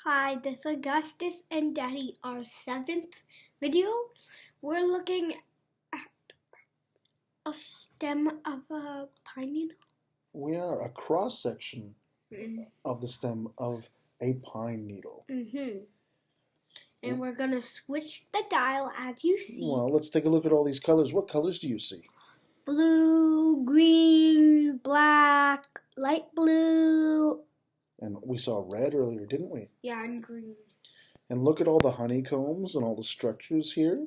Hi, this is Augustus and Daddy, our 7th video. We're looking at a stem of a pine needle. We are a cross-section of the stem of a pine needle. And we're going to switch the dial as you see. Well, let's take a look at all these colors. What colors do you see? Blue, green, black, light blue. And we saw red earlier, didn't we? Yeah, and green. And look at all the honeycombs and all the structures here.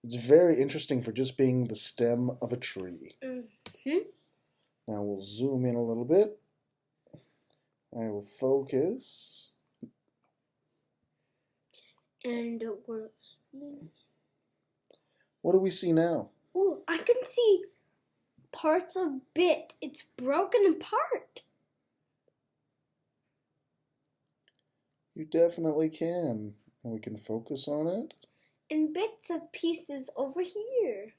It's very interesting for just being the stem of a tree. Now we'll zoom in a little bit. I will focus. And we're... What do we see now? Ooh, I can see parts of it. It's broken apart. You definitely can. And we can focus on it. And bits of pieces over here.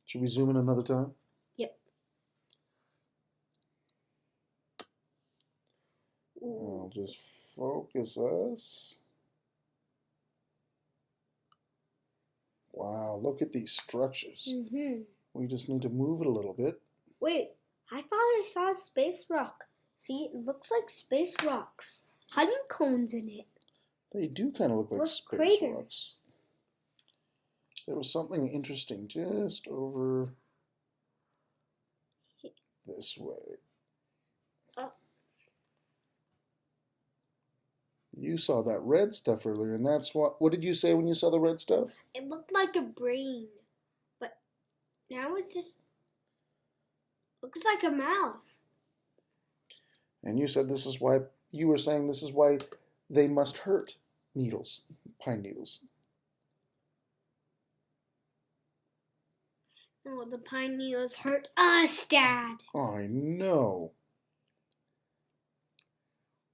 Should we zoom in another time? Yep. I'll just focus us. Wow, look at these structures. We just need to move it a little bit. Wait, I thought I saw a space rock. See, it looks like space rocks. Honeycombs in it. They do kind of look like Or space craters. rocks. There was something interesting just over this way. You saw that red stuff earlier, and that's what did you say when you saw the red stuff? It looked like a brain, but now it just looks like a mouth. And you said this is why, you were saying this is why they must hurt needles, pine needles. Oh, the pine needles hurt us, Dad. I know.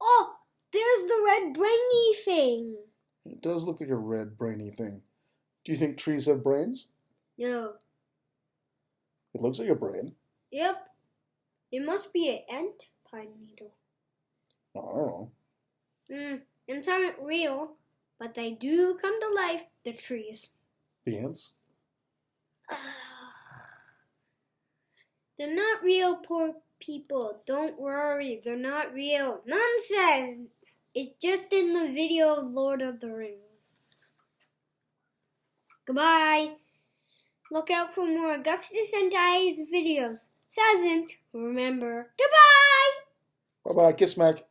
Oh, there's the red brainy thing. It does look like a red brainy thing. Do you think trees have brains? No. It looks like a brain. Yep. It must be an ant pine needle. I don't know. Ants aren't real, but they do come to life, the trees. The ants? They're not real, poor people. Don't worry, they're not real. Nonsense! It's just in the video of Lord of the Rings. Goodbye. Look out for more Augustus and Daddy's videos. 7th, remember. Goodbye! Bye-bye. Kiss Mac.